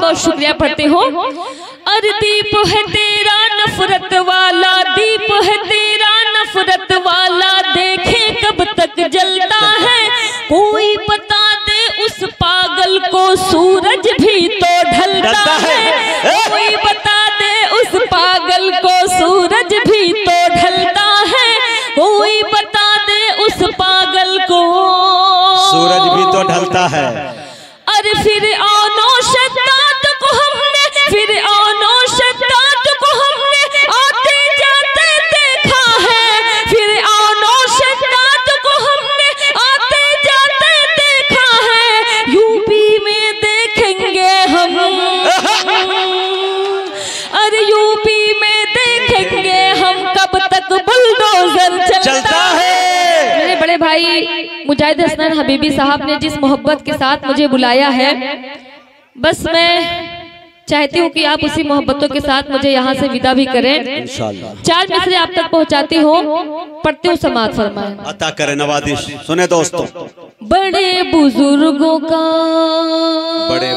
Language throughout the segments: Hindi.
बहुत शुक्रिया पढ़ते हो। अरे दीप है तेरा नफरत वाला, दीप है तेरा नफरत वाला, देखे कब तक जलता है। कोई बता दे उस पागल को सूरज भी तो ढलता है। कोई बता दे उस पागल को सूरज भी तो ढलता है। कोई बता दे उस पागल को सूरज भी तो ढलता है। अरे फिर आनो शद्दाद को हमने, फिर आनो शद्दाद को हमने आते जाते देखा है। फिर आनो शद्दाद को हमने आते जाते देखा है। यूपी में देखेंगे हम, अरे यूपी में देखेंगे हम कब तक बुलडोजर चलता है। मेरे बड़े भाई मुजाहिद हसनैन हबीबी साहब ने जिस मोहब्बत के साथ मुझे बुलाया है, बस मैं चाहती हूँ कि आप उसी मोहब्बतों के साथ मुझे यहाँ से विदा भी करें। इंशाअल्लाह 4 मिसरे आप तक पहुँचाती हूँ, पढ़ती हूँ, समाअत फरमाएं। अता करे नवाजिश। सुने दोस्तों, बड़े बुजुर्गों का, बड़े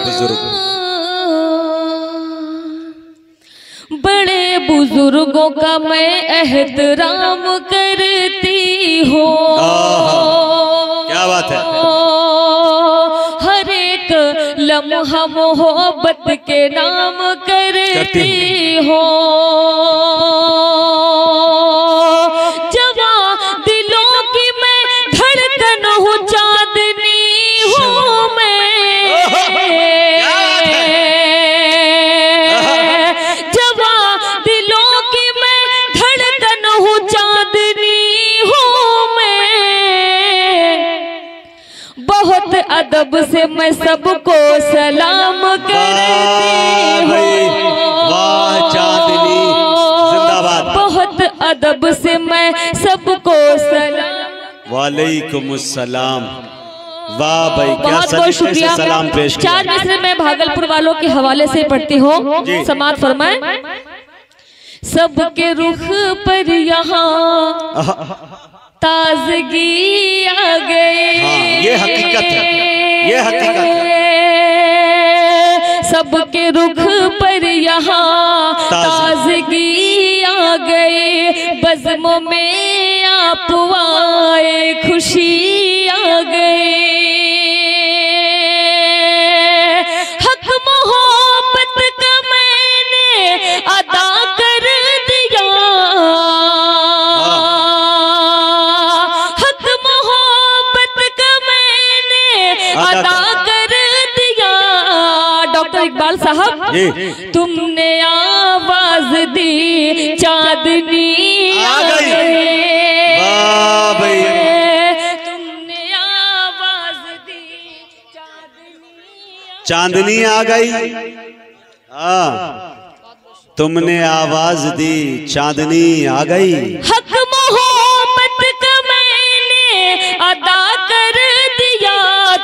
बुजुर्गों का मैं एहतराम करती हूँ। क्या बात है। हर एक लम्हा मोहब्बत के नाम करती हूँ। जवा दिलों की मैं धड़कन हूँ, चांदनी हूँ मैं। जवा दिलों की मैं धड़कन हूँ, चांदनी हूँ मैं। बहुत अदब से मैं सबको सलाम करती हूँ। वाह चांदनी जिंदाबाद। बहुत अदब से मैं सबको सलाम। वालेकुम अस्सलाम। वाह भाई, क्या बहुत बहुत शुक्रिया। सलाम पेश किया। 4 मिसरे मैं भागलपुर वालों के हवाले से पढ़ती हूँ, समाअत फरमाएं। सबके रुख पर यहाँ ताजगी आ गई। हाँ, ये हकीकत है, ये हकीकत है। सबके रुख पर यहाँ ताजगी आ गई। बज़्म में आप आए, खुशी आ गई। हक मोहब्बत का मैंने अदा कर दिया। हक मोहब्बत का मैंने अदा कर दिया। डॉक्टर इकबाल साहब, तुमने आवाज दी, चांदनी आ गई। तुमने आवाज दी, चांदनी आ गई। तुमने आवाज दी, चांदनी आ गई। हक मोहब्बत का मैंने अदा कर दिया।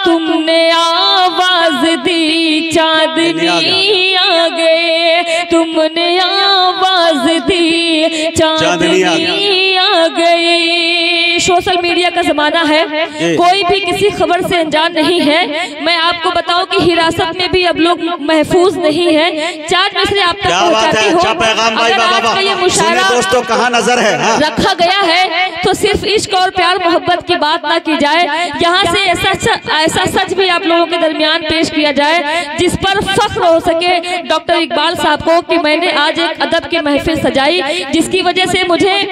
तुमने आवाज दी, चांदनी आ गए। तुमने आवाज दी, चांदनी आ गई। सोशल मीडिया का जमाना है, कोई भी किसी खबर से अनजान नहीं है। मैं आपको बताऊं कि हिरासत में भी अब लोग महफूज नहीं है। 4 मिसरे आप तक पहुंचाती हूं। अगर आज का ये मुशायरा दोस्तों कहाँ नजर है रखा गया है तो सिर्फ इश्क और प्यार मोहब्बत की बात ना की जाए, यहाँ से ऐसा सच भी आप लोगों के दरमियान पेश किया जाए जिस पर फख्र हो सके डॉक्टर इकबाल साहब को कि मैंने आज एक अदब की महफिल सजाई, जिसकी वजह से मुझे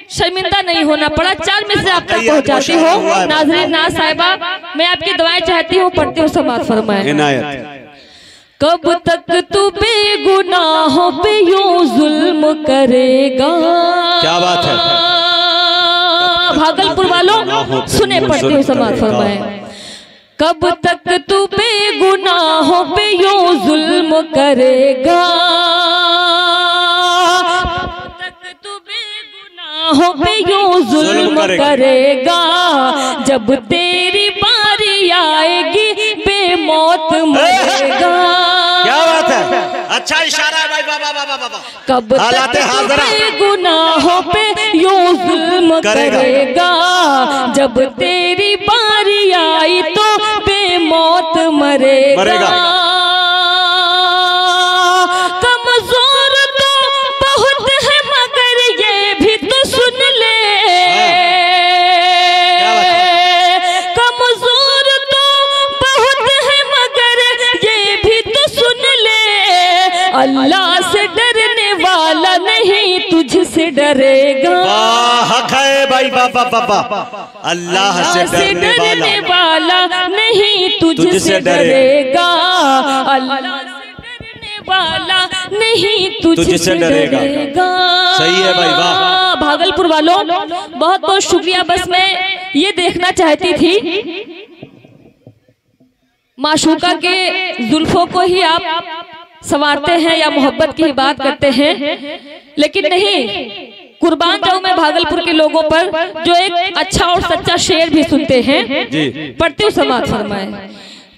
शर्मिंदा नहीं होना पड़ा। 4 मिसरे आप तक पहुंचाती हूँ। नाज़रीन, नाज़ साहिबा, मैं आपकी दुआएं चाहती हूँ, पढ़ती हूँ, समाअत फरमाएं। कब तक तू बेगुनाहों पे यूं जुल्म करेगा। क्या बात है। भागलपुर वालों सुने, पढ़ती हूँ, समाअत फरमाएं। कब तक तू बेगुनाहों पे यूं जुल्म करेगा। हो पे यूं जुल्म करेगा। जब तेरी बारी आएगी बेमौत मरेगा। क्या बात है, अच्छा इशारा है भाई। बाबा कब तक गुनाहों पे यूं जुल्म करेगा। जब तेरी बारी आई तो बेमौत मरेगा। अल्लाह से डरने वाला नहीं तुझसे डरेगा। वाह है भाई, बाबा बाबा। अल्लाह से डरने वाला नहीं तुझसे डरेगा। अल्लाह से डरने वाला नहीं तुझसे डरेगा। सही है भाई, वाह। भागलपुर वालों बहुत बहुत शुक्रिया। बस मैं ये देखना चाहती थी माशूका के जुल्फों को ही आप संवारते हैं या मोहब्बत की बात करते हैं, लेकिन नहीं, कुर्बान जाऊं मैं भागलपुर के लोगों पर जो एक अच्छा और सच्चा शेर भी सुनते हैं। पढ़ती हूँ, समाज फरमाए।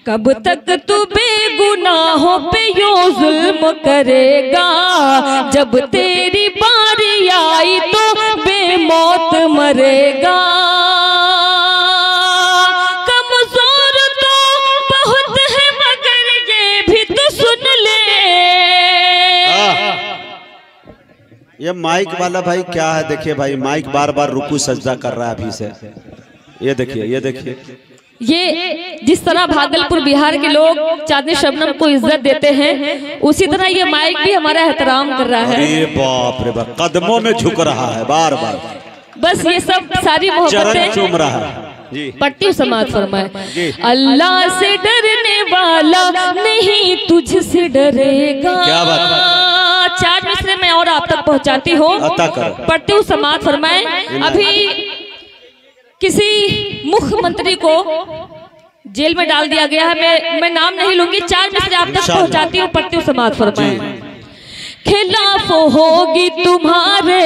कब तक तू बेगुनाहों पे यूं जुल्म करेगा, जब तेरी बारी आई तो बेमौत मरेगा। कमजोर तो बहुत है मगर ये भी तो सुन ले। ये माइक वाला भाई क्या है, देखिए भाई, माइक बार बार रुकू सजदा कर रहा है अभी से। ये देखिए, ये देखिए, ये जिस तरह भागलपुर बिहार के लोग चांदनी शबनम को इज्जत देते हैं, उसी तरह ये माइक भी हमारा एहतराम कर रहा है। अरे बाप रे बाप, कदमों में झुक रहा है बार बार। बस ये सब सारी मोहब्बतें चूम रहा है जी। पट्टी समाज फरमाए। अल्लाह से डरने वाला नहीं तुझसे डरेगा। क्या बात है। 4 मिसरे में और आप तक पहुंचाती हूँ, पढ़ती हूँ, समाज फरमाए। अभी किसी मुख्यमंत्री को जेल में डाल दिया गया है, मैं नाम नहीं लूंगी। 4 मिसरे आप तक पहुंचाती हूँ, पढ़ती हूँ, समाज फरमाए। खिलाफ होगी तुम्हारे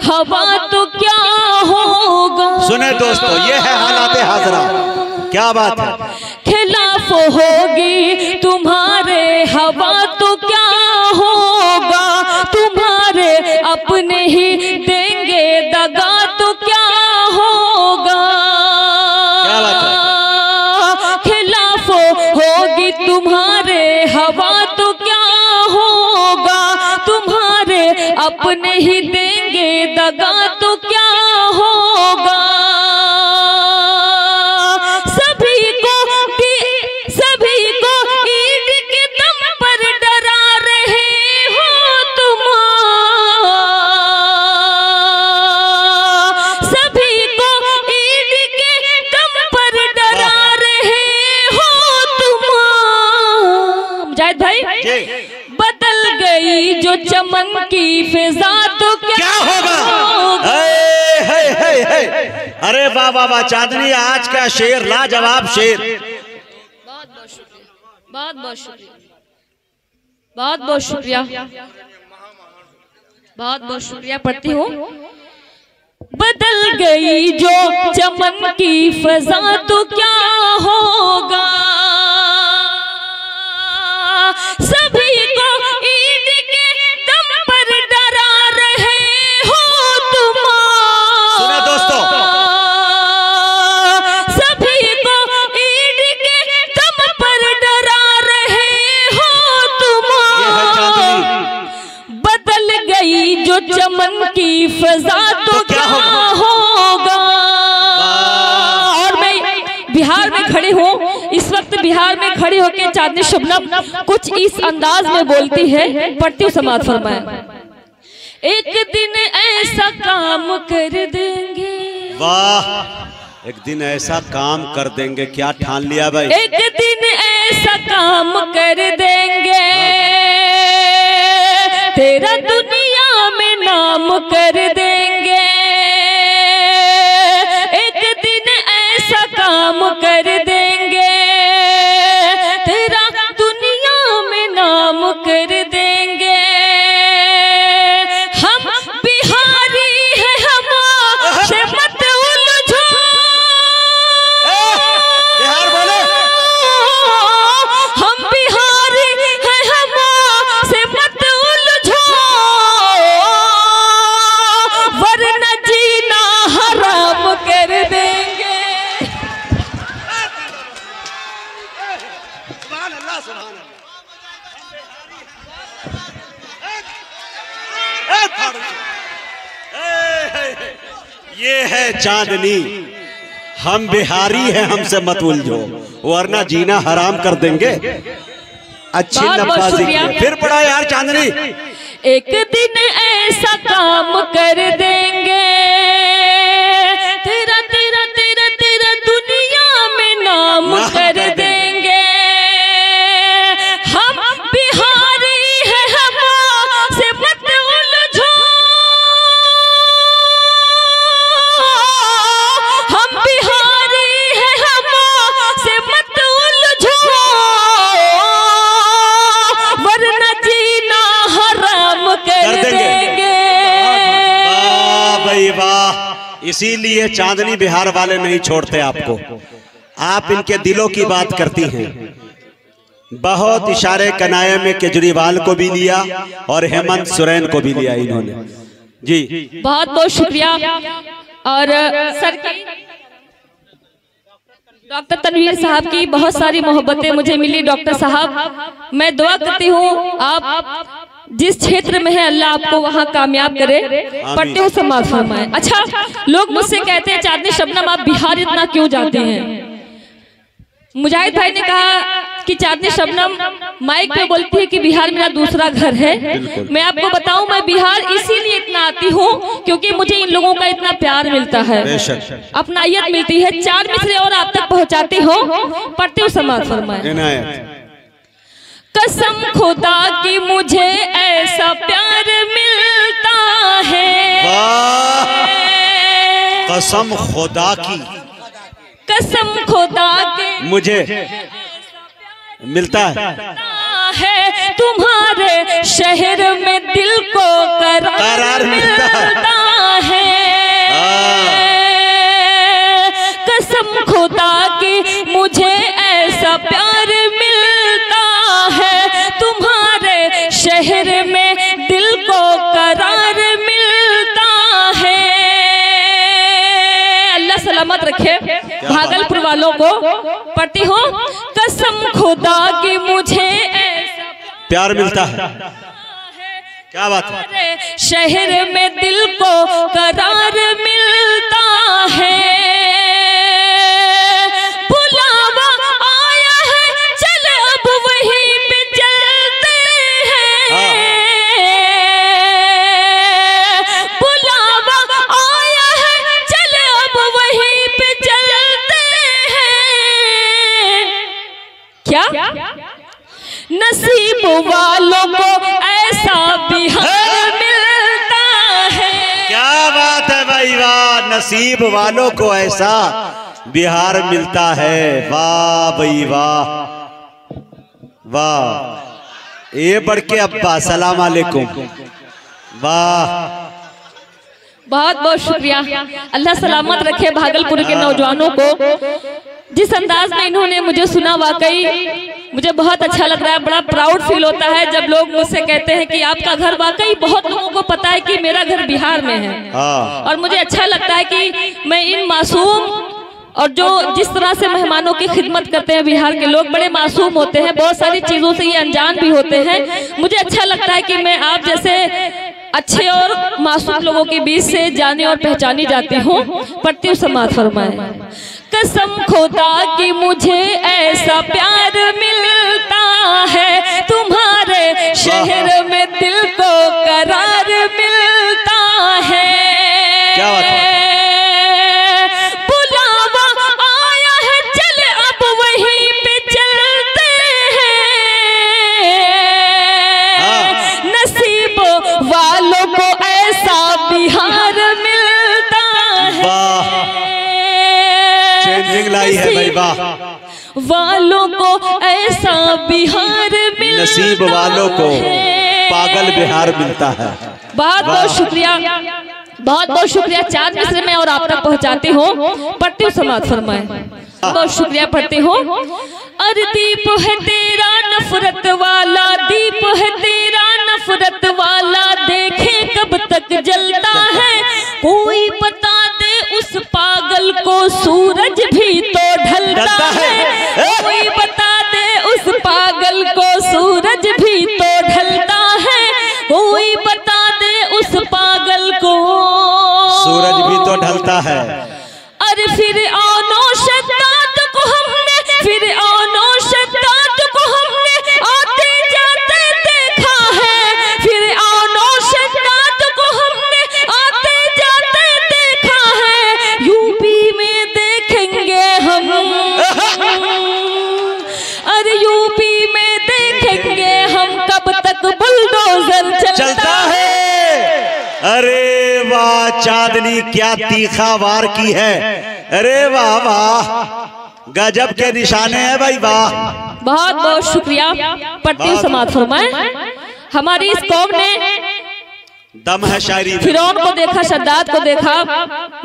हवा तो क्या होगा। सुने दोस्तों, ये है हालात हाजरा, क्या बात है। खिलाफ होगी तुम्हारे हवा तो क्या होगा, तुम्हारे अपने ही देंगे दगा तो क्या होगा। क्या बात है। खिलाफ होगी तुम्हारे हवा तो क्या होगा, तुम्हारे अपने ही देंगे दगा तो क्या होगा। सभी को ईद के दम पर डरा रहे हो तुम। सभी को ईद के दम पर डरा रहे हो तुम। जाहिद भाई, बदल गई जो चमन की फिजा तो क्या होगा। अरे वाह वाह वाह, चांदनी आज का शेर लाजवाब शेर। बहुत बहुत शुक्रिया, बहुत बहुत शुक्रिया, बहुत बहुत शुक्रिया, बहुत बहुत शुक्रिया। पढ़ती हूँ। बदल गई जो चमन की फजा तो क्या होगा। सभी को ईद के दम पर डरा रहे हो तुम। सुना दोस्तों, सभी को ईद के दम पर डरा रहे हो तुम। ये है चांदनी। बदल गई जो चमन की फजा तो क्या होगा। और मैं बिहार में खड़ी हूँ, इस वक्त बिहार में खड़ी होकर चांदनी शबनम कुछ इस अंदाज में बोलती है। पढ़ती हूँ, समाज फरमाए। एक दिन ऐसा काम कर देंगे। वाह, एक दिन ऐसा काम कर देंगे, क्या ठान लिया भाई। एक दिन ऐसा काम कर देंगे, तेरा दुनिया में नाम कर देंगे। एक दिन ऐसा काम कर देंगे, तेरा दुनिया में नाम कर देंगे। हम बिहारी हैं, हमसे मत उलझो। बिहार बोले। हम बिहारी हैं, हमसे मत उलझो, वरना जीना हराम कर देंगे। ये है चांदनी। हम बिहारी हैं, हमसे मत उलझो, वरना जीना हराम कर देंगे। अच्छी नवाजी की। फिर पढ़ा यार चांदनी। एक दिन ऐसा काम कर देंगे तेरा तेरा तेरा तेरा दुनिया में नाम कर देंगे। हम बिहारी है हमसे मत उलझो, हम बिहारी है हमसे मत उलझो, वरना जीना हराम कर देंगे। वाह भाई वाह, इसीलिए चांदनी बिहार वाले नहीं छोड़ते आपको। आप इनके दिलों की बात करती हैं। बहुत इशारे कनाये में केजरीवाल को भी लिया और हेमंत सोरेन को भी लिया इन्होंने जी। बहुत बहुत शुक्रिया। और सर की डॉक्टर तनवीर साहब की बहुत सारी मोहब्बतें मुझे मिली। डॉक्टर साहब, मैं दुआ करती हूँ आप जिस क्षेत्र में है अल्लाह आपको वहाँ कामयाब करे, पढ़ते हो समाज फरमाए। अच्छा, लोग मुझसे कहते हैं चांदनी शबनम आप बिहार इतना क्यों जाते हैं? मुजाहिद भाई ने कहा कि चांदनी शबनम माइक पे बोलती है कि बिहार मेरा दूसरा घर है। मैं आपको बताऊं, मैं बिहार इसीलिए इतना आती हूँ क्योंकि मुझे इन लोगों का इतना प्यार मिलता है, अपनायत मिलती है। 4 मिसरे और आप तक पहुँचाती हूँ, पढ़ते हो समाज फरमाए। कसम खुदा की मुझे ऐसा प्यार मिलता है, कसम खुदा की, कसम खुदा की मुझे मिलता है, तुम्हारे शहर में दिल को करार मिलता है। कसम खुदा की मुझे ऐसा प्यार मिलता है, तुम्हारे शहर में दिल को करार मिलता है। अल्लाह सलामत रखे भागलपुर वालों को। पढ़ती हूँ, कसम खुदा की मुझे ऐसा प्यार मिलता है। क्या बात है? शहर में दिल को करार मिलता है। बुलावा आया है, चल अब वहीं पे चलते हैं। बुलावा आया है, चल अब वहीं पे चलते हैं। क्या नसीब वालों को ऐसा बिहार मिलता है। क्या बात है भाई वाह, नसीब वालों को ऐसा बिहार मिलता है। वाह भाई वाह वाह, ये बढ़ के अब्बा सलाम अलैकुम। वाह, बहुत बहुत शुक्रिया। अल्लाह सलामत रखे भागलपुर के नौजवानों को। जिस अंदाज में इन्होंने मुझे सुना, वाकई मुझे बहुत अच्छा लग रहा है। बड़ा प्राउड फील होता है जब लोग मुझसे कहते हैं कि आपका घर, वाकई बहुत लोगों को पता है कि मेरा घर बिहार में है। और मुझे अच्छा लगता है कि मैं इन मासूम और जो जिस तरह से मेहमानों की खिदमत करते हैं बिहार के लोग, बड़े मासूम होते हैं, बहुत सारी चीज़ों से ये अनजान भी होते हैं। मुझे अच्छा लगता है कि मैं आप जैसे अच्छे और मासूम लोगों के बीच से जाने और पहचानी जाती हूँ। पढ़ती हूँ समाज फरमाए। कसम खुदा की मुझे ऐसा प्यार मिलता है, तुम्हारे शहर में दिल को करार मिलता है। क्या बात है? बुलावा आया है, चल अब वहीं पे चलते हैं। नसीब वालों को ऐसा बिहार मिलता है। लाई है भाई वाह, वालों को ऐसा बिहार मिलता, नसीब वालों को पागल बिहार मिलता है। बहुत बहुत शुक्रिया, बहुत बहुत शुक्रिया। 4 मिसरे में और आप तक पहुंचाती हूँ। पढ़ती हूँ समाज फरमाए। बहुत शुक्रिया। पढ़ती हूँ, अरे दीप है तेरा नफरत वाला, दीप है तेरा नफरत वाला, देखे कब तक जलता है। कोई बता दे उस पागल को सूरज भी तो ढलता है। कोई बता दे उस पागल को सूरज भी तो ढलता है। कोई बता दे उस पागल को सूरज भी तो ढलता है। अरे फिर आनो शद्दाद को हमने, फिर आनो शद्दाद को हमने आते बुलडोजर चलता है। अरे वाह चांदनी क्या तीखा वार की है। अरे वाह वाह गजब के निशाने हैं भाई वाह। बहुत बहुत शुक्रिया पट्टी समाज फरमाए। हमारी इस कौम ने दम है शायरी में। फिरौन को देखा, शद्दाद को देखा,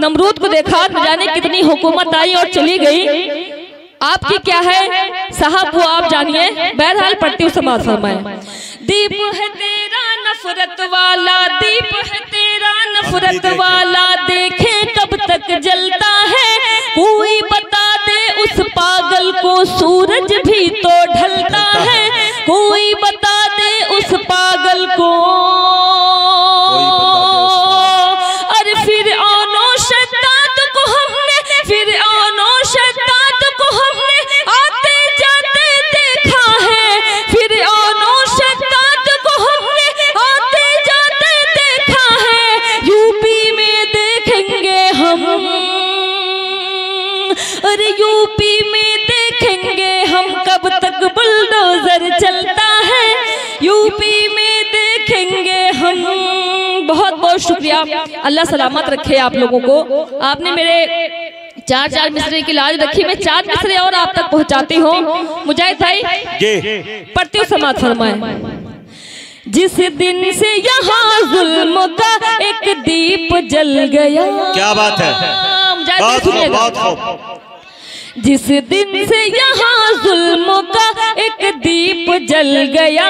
नमरूद को देखा, न जाने कितनी हुकूमत आई और चली गई। आपकी क्या है साहब वो आप जानिए। बहरहाल पट्टी समाज फरमाए। दीप है तेरा नफरत वाला, दीप है तेरा नफरत वाला, देखे कब तक जलता है। कोई बता दे उस पागल को सूरज भी तो ढलता है। कोई बता दे उस पागल को। अरे फिर औनो शद्दाद को हमने, फिर औनो शद्दाद को हमने आते जाते देखा है। फिर औनो शद्दाद को हमने आते जाते देखा है। यूपी में देखेंगे हम, अरे यूपी में देखेंगे हम कब तक बुलडोजर चलता है। यूपी में देखेंगे हम। बहुत बहुत शुक्रिया, अल्लाह सलामत रखे आप लोगों को। आपने मेरे चार मिसरे की लाज रखी। मैं 4 मिसरे और आप तक पहुंचाती हूँ। मुजाहिद भाई पढ़ती समाज फरमाए। जिस दिन से यहाँ जुल्म का एक दीप जल गया। क्या बात है, बहुत खूब। जिस दिन से यहाँ जुल्म का एक दीप जल गया,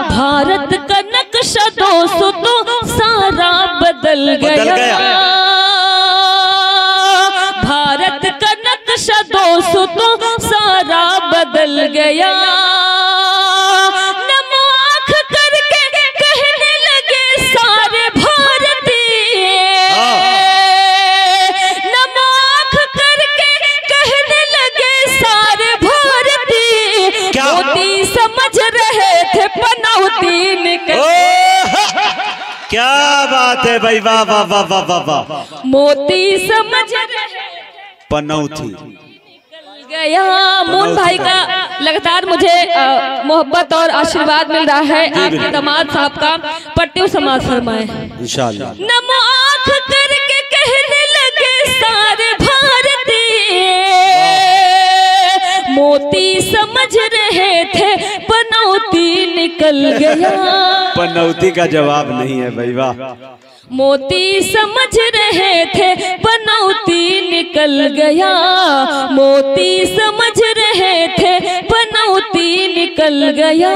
भारत का नक्शा दोस्तों सारा बदल गया। भारत का नक्शा दोस्तों सारा बदल गया। नमो आँख करके कहने लगे सारे भारतीय। नमो आँख करके कहने लगे सारे भारतीय। मोदी समझ रहे थे पनौती निकल। क्या बात है भाई वाह वाह वाह वाह वाह वाह। मोती समझ रहे पनौती गया। मून भाई का लगातार मुझे मोहब्बत और आशीर्वाद मिल रहा है। आपके दामाद साहब का पट्टी समाज फरमाए इंशाअल्लाह। नमो आँख करके कहने लगे सारे भारतीय। मोती समझ रहे थे पनौती निकल गया। पनौती का जवाब नहीं है भाई वाह। मोती समझ रहे थे पनौती निकल गया। मोती समझ रहे थे पनौती निकल गया।